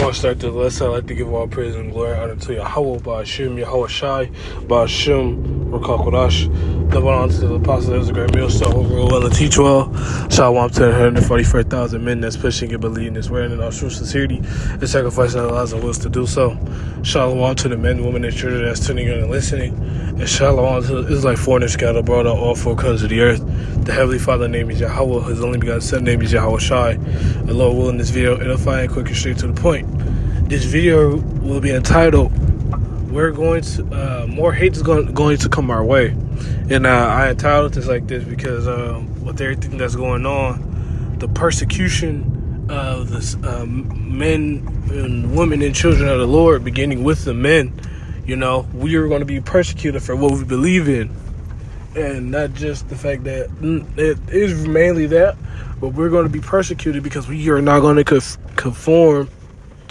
Before I start this lesson, I'd like to give all praise and glory and honor to Yahweh, Ba'ashim, Yahweh Shai, Ba'ashim, Rakak Kodash. Double honor to the apostles, that was a great millstone, overall well and teach well. Shalom to the 144,000 men that's pushing and believing this word in our true sincerity and sacrificing their lives and wills to do so. Shalom to the men, women, and children that's tuning in and listening. And shalom to it's like foreigners scattered abroad on all four corners of the earth. The Heavenly Father name is Yahweh, his only begotten Son name is Yahweh Shai. The Lord will in this video edify and quick and straight to the point. This video will be entitled, we're going to, more hate is going to come our way. And I entitled this like this because with everything that's going on, the persecution of the men and women and children of the Lord, beginning with the men, you know, we are going to be persecuted for what we believe in. And not just the fact that it is mainly that, but we're going to be persecuted because we are not going to conform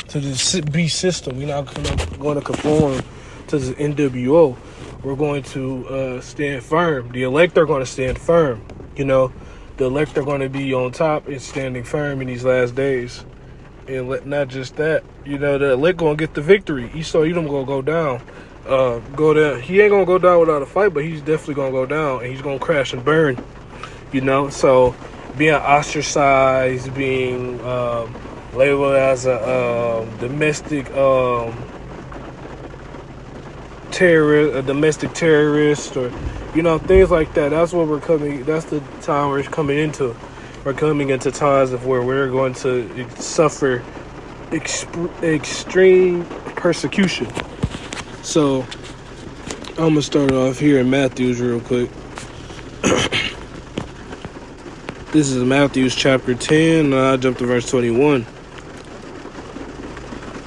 to the beast system. We're not going to conform to the NWO. We're going to stand firm. The elect are going to stand firm. You know, the elect are going to be on top and standing firm in these last days. And not just that, you know, the elect going to get the victory. Esau Edom going to go down. He ain't going to go down without a fight, but he's definitely going to go down. And he's going to crash and burn. You know, so being ostracized, being labeled as a domestic terrorist, a domestic terrorist, or, you know, things like that. That's what we're coming. That's the time we're coming into. We're coming into times of where we're going to suffer extreme persecution. So I'm gonna start off here in Matthew's real quick. This is Matthew's chapter 10, and I jump to verse 21.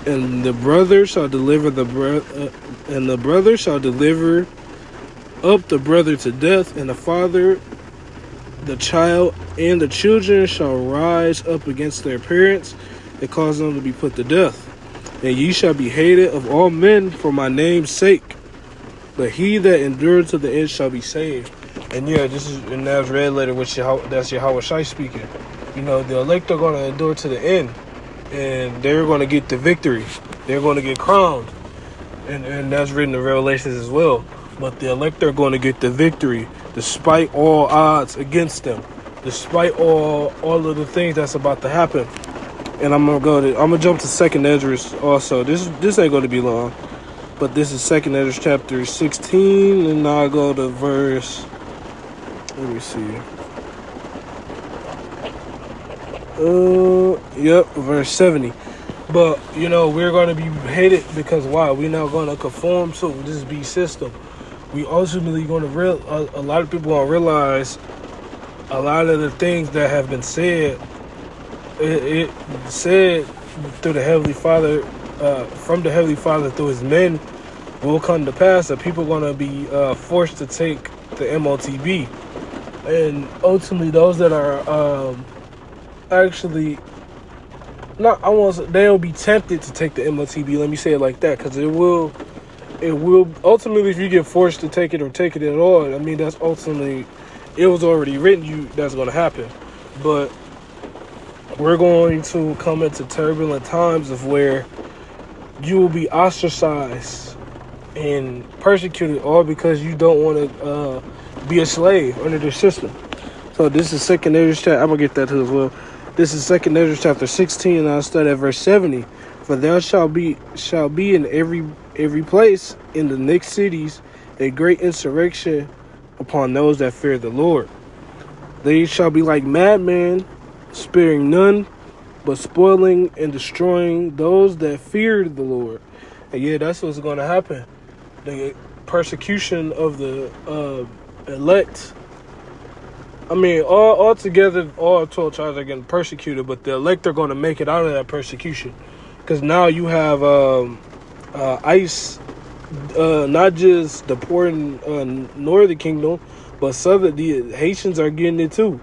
And the brother shall deliver the brother shall deliver up the brother to death, and the father the child, and the children shall rise up against their parents and cause them to be put to death. And ye shall be hated of all men for my name's sake, but he that endureth to the end shall be saved. And yeah, this is in that red letter, which that's Yahweh Shai speaking. You know, the elect are going to endure to the end, and they're going to get the victory. They're going to get crowned, and that's written in Revelations as well. But the elect are going to get the victory, despite all odds against them, despite all of the things that's about to happen. And I'm gonna jump to 2nd Esdras also. This ain't going to be long, but this is 2nd Esdras chapter 16, and I'll go to verse. Let me see. Verse 70. But you know, we're going to be hated because why? We're not going to conform to this beast system. We ultimately going to a lot of people going to realize a lot of the things that have been said. It said through the Heavenly Father, from the Heavenly Father through His men, will come to pass that people are going to be forced to take the MOTB, and ultimately those that are actually not, they'll be tempted to take the MOTB. Let me say it like that, because it will ultimately, if you get forced to take it or take it at all, I mean, that's ultimately, it was already written, that's going to happen. But we're going to come into turbulent times of where you will be ostracized and persecuted, all because you don't want to be a slave under the system. So this is 2nd Esdras chapter. I'm going to get that too as well. This is 2nd Esdras chapter 16, and I'll start at verse 70. For there shall be in every place in the next cities a great insurrection upon those that fear the Lord. They shall be like madmen, sparing none, but spoiling and destroying those that fear the Lord. And yeah, that's what's going to happen. The persecution of the elect. I mean, all together, all 12 tribes are getting persecuted, but the elect are going to make it out of that persecution. Because now you have ICE, not just deporting Northern Kingdom, but the Haitians are getting it too.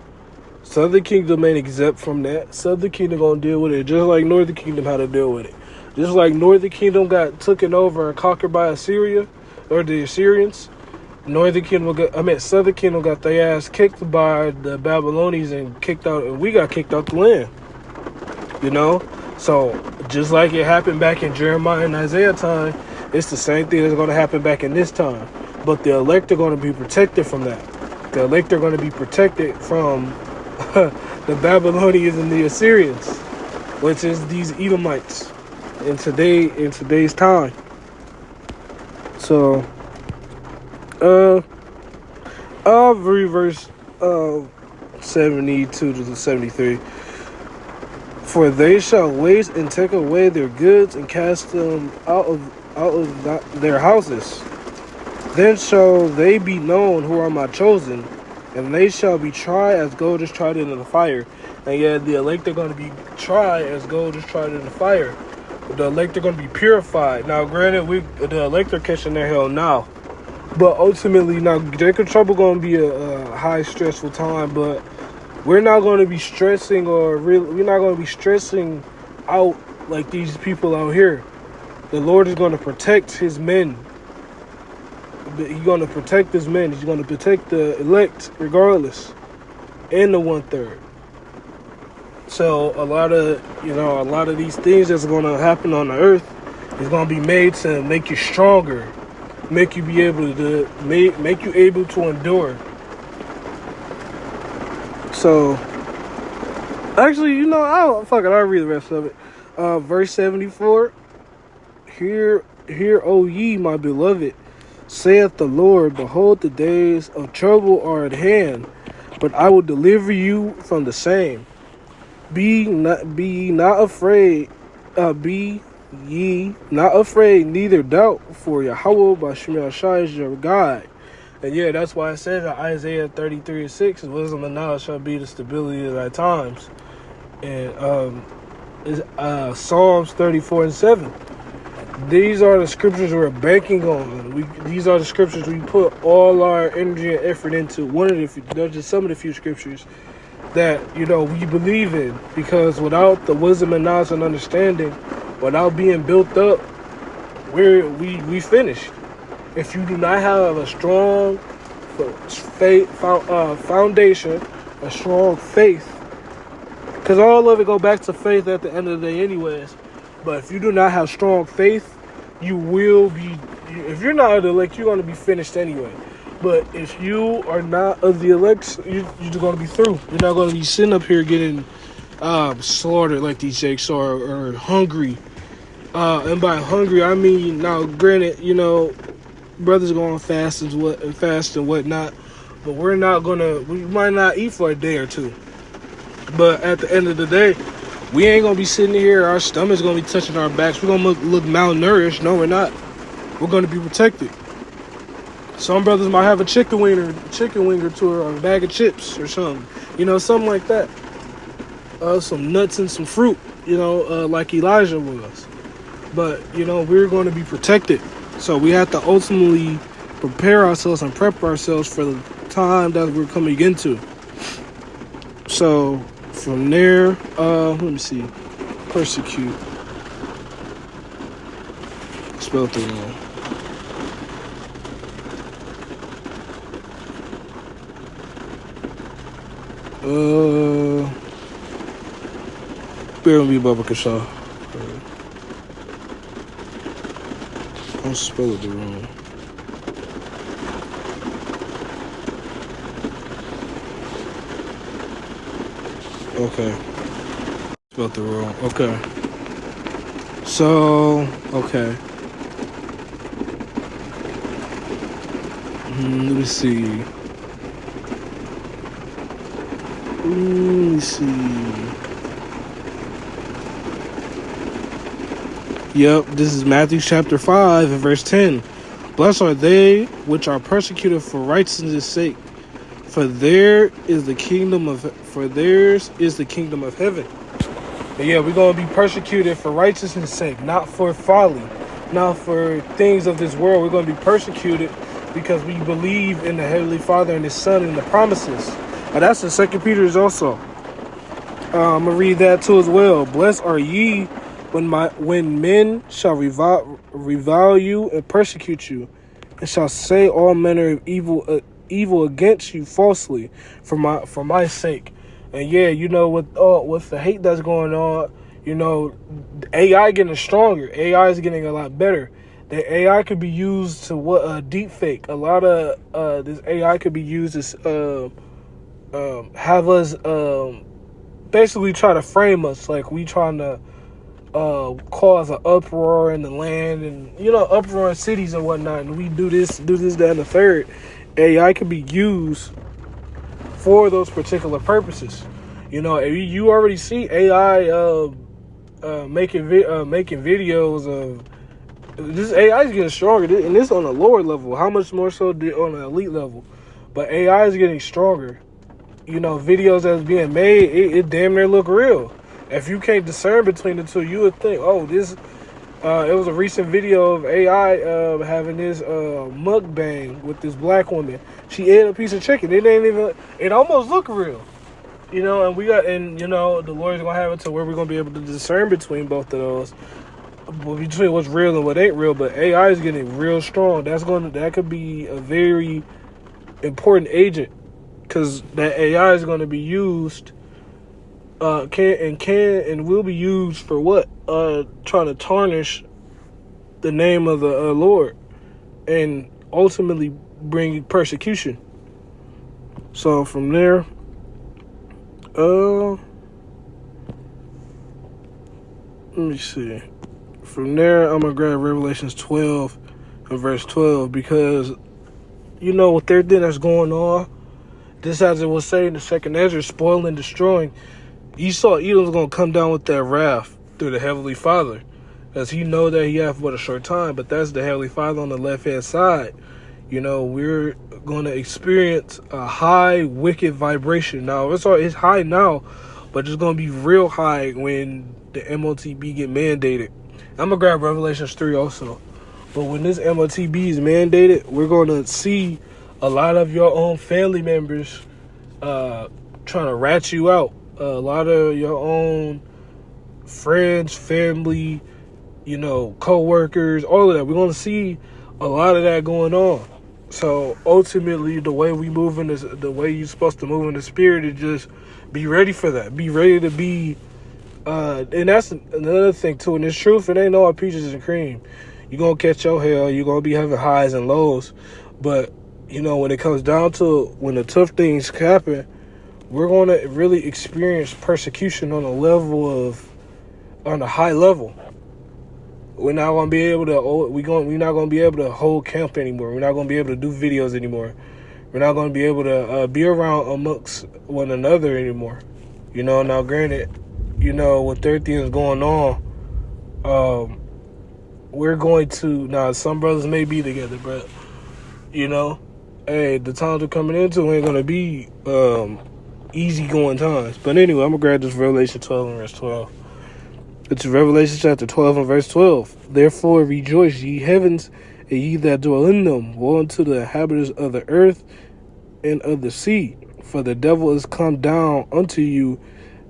Southern Kingdom ain't exempt from that. Southern Kingdom gonna deal with it just like Northern Kingdom had to deal with it. Just like Northern Kingdom got taken over and conquered by Assyria, or the Assyrians, Southern Kingdom got their ass kicked by the Babylonians and kicked out, and we got kicked out the land. You know? So Just like it happened back in Jeremiah and Isaiah time, it's the same thing that's going to happen back in this time. But the elect are going to be protected from that. The elect are going to be protected from the Babylonians and the Assyrians, which is these Edomites in today's time. So, I'll read verse 72 to 73. For they shall waste and take away their goods and cast them out of their houses. Then shall they be known who are my chosen, and they shall be tried as gold is tried in the fire. And yet the elect are going to be tried as gold is tried in the fire. The elect are going to be purified. Now, granted, the elect are catching their hell now. But ultimately, now, Jacob trouble going to be a high stressful time, but we're not going to be stressing we're not going to be stressing out like these people out here. The Lord is going to protect his men. He's going to protect his men. He's going to protect the elect regardless. And the 1/3. So a lot of these things that's going to happen on the earth is going to be made to make you stronger. Make you be able to make you able to endure. So actually, I'll read the rest of it. Verse 74. Hear, O ye, my beloved, saith the Lord, behold, the days of trouble are at hand, but I will deliver you from the same. Be ye not afraid, neither doubt, for Yahweh B'Shem Yahshai is your God. And yeah, that's why it says in Isaiah 33:6, wisdom and knowledge shall be the stability of thy times. And Psalms 34:7. These are the scriptures we're banking on. These are the scriptures we put all our energy and effort into. There's just some of the few scriptures that we believe in, because without the wisdom and knowledge and understanding, without being built up, we finished. If you do not have a strong foundation, a strong faith, because all of it go back to faith at the end of the day anyways. But if you do not have strong faith, you will be, if you're not of the elect, you're going to be finished anyway. But if you are not of the elect, you're going to be through. You're not going to be sitting up here getting slaughtered like these jakes or hungry. And by hungry, I mean, now granted, brothers going fast and whatnot, but we might not eat for a day or two. But at the end of the day, we ain't gonna be sitting here, our stomach's gonna be touching our backs. We're gonna look malnourished. No, we're not. We're gonna be protected. Some brothers might have a chicken wing or two, or a bag of chips or something. Something like that. Some nuts and some fruit, like Elijah was. But, we're going to be protected. So we have to ultimately prepare ourselves and prep ourselves for the time that we're coming into. So from there, let me see. Persecute. Spelled it wrong. Bear with me, Baba Kasha. Don't spell it wrong. Okay. Spelled it wrong. Okay. So, okay. Let me see. Yep, this is Matthew chapter 5 and verse 10. Blessed are they which are persecuted for righteousness' sake, for theirs is the kingdom of heaven. And yeah, we're gonna be persecuted for righteousness' sake, not for folly, not for things of this world. We're gonna be persecuted because we believe in the Heavenly Father and His Son and the promises. And that's in 2 Peter also. I'm gonna read that too as well. Blessed are ye when men shall revile you and persecute you, and shall say all manner of evil against you falsely for my sake. And yeah, with the hate that's going on, You know, AI getting stronger. AI is getting a lot better. The AI could be used to deep fake. A lot of this AI could be used to have us basically try to frame us like we trying to cause an uproar in the land and uproar in cities and whatnot. And we do this, that, and the third. AI could be used for those particular purposes. You already see AI making videos of this. AI is getting stronger, and this on a lower level. How much more so on an elite level? But AI is getting stronger. Videos that's being made, it damn near look real. If you can't discern between the two, you would think, oh, this. It was a recent video of AI having this mukbang with this black woman. She ate a piece of chicken. It almost looked real. And the Lord's gonna have it to where we're gonna be able to discern between both of those, between what's real and what ain't real. But AI is getting real strong. That could be a very important agent, because that AI is gonna be used, can and will be used for what? Trying to tarnish the name of the Lord, and ultimately bring persecution. So from there, let me see. From there, I'm gonna grab Revelations 12 and verse 12, because with everything that's going on, just as it was saying, the second Ezra, spoiling and destroying, Esau Edom's gonna come down with that wrath through the Heavenly Father, as he know that he have but a short time. But that's the Heavenly Father on the left hand side. We're going to experience a high wicked vibration. Now it's high now, but it's going to be real high when the MOTB get mandated. I'm gonna grab Revelations 3 also. But when this MOTB is mandated, we're going to see a lot of your own family members trying to rat you out. A lot of your own friends, family, co-workers, all of that. We're going to see a lot of that going on. So ultimately, the way we move in this, the way you're supposed to move in the spirit, is just be ready for that. Be ready to be, and that's another thing too. And it's truth, it ain't all peaches and cream. You're going to catch your hell. You're going to be having highs and lows. But, when it comes down to when the tough things happen, we're going to really experience persecution on a high level. We're not going to be able to. We're not going to be able to hold camp anymore. We're not going to be able to do videos anymore. We're not going to be able to be around amongst one another anymore. Now granted, with everything that's going on, we're going to now. Some brothers may be together, but hey, the times we're coming into ain't going to be easy going times. But anyway, I'm gonna grab this Revelation 12 and verse 12. It's Revelation chapter 12 and verse 12. Therefore rejoice, ye heavens, and ye that dwell in them. Woe unto the inhabitants of the earth and of the sea, for the devil is come down unto you,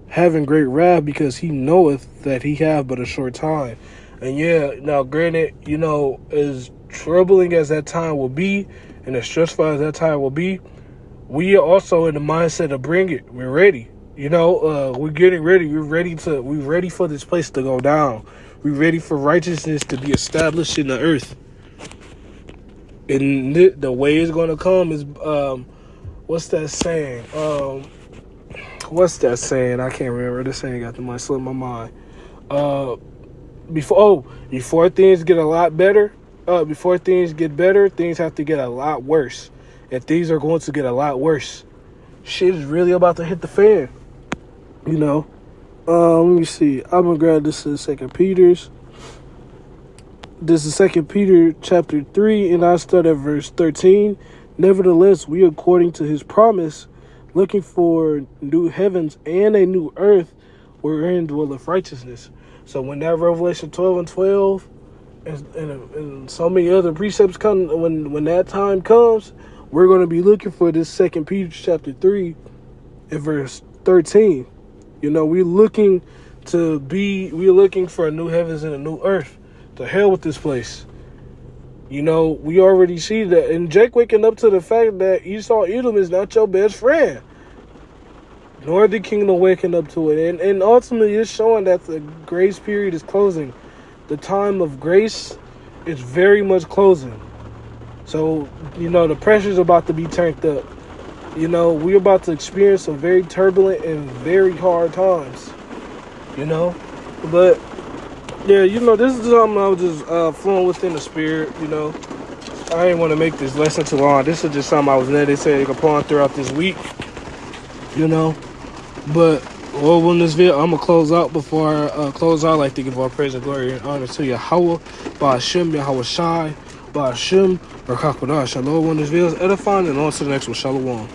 having great wrath, because he knoweth that he have but a short time. And yeah, now granted, as troubling as that time will be, and as stressful as that time will be, we are also in the mindset to bring it. We're ready. We're getting ready. We're ready for this place to go down. We're ready for righteousness to be established in the earth. And the way it's going to come is, what's that saying? I can't remember. The saying got the mind slip my mind. Before things get a lot better, before things get better, things have to get a lot worse. And things are going to get a lot worse. Shit is really about to hit the fan. Let me see. I'm going to grab this in 2 Peter's. This is 2 Peter chapter 3, and I start at verse 13. Nevertheless, we, according to his promise, looking for new heavens and a new earth wherein dwelleth righteousness. So when that Revelation 12 and 12 and so many other precepts come, when that time comes, we're going to be looking for this 2 Peter chapter 3 and verse 13. We're looking for a new heavens and a new earth. To hell with this place. We already see that. And Jake waking up to the fact that Esau Edom is not your best friend. Northern Kingdom waking up to it. And ultimately, it's showing that the grace period is closing. The time of grace is very much closing. So, the pressure's about to be turned up. We're about to experience some very turbulent and very hard times. But, yeah, this is something I was just flowing within the spirit, I didn't want to make this lesson too long. This is just something I was letting say upon throughout this week, But in this video, I'm going to close out. Before I close out, I'd like to give all praise and glory and honor to Yahweh, Ba'ashem, Yahweh Shai, Ba'ashem, Rakakodah. Shalom. On this video is edifying, and on to the next one. Shalom.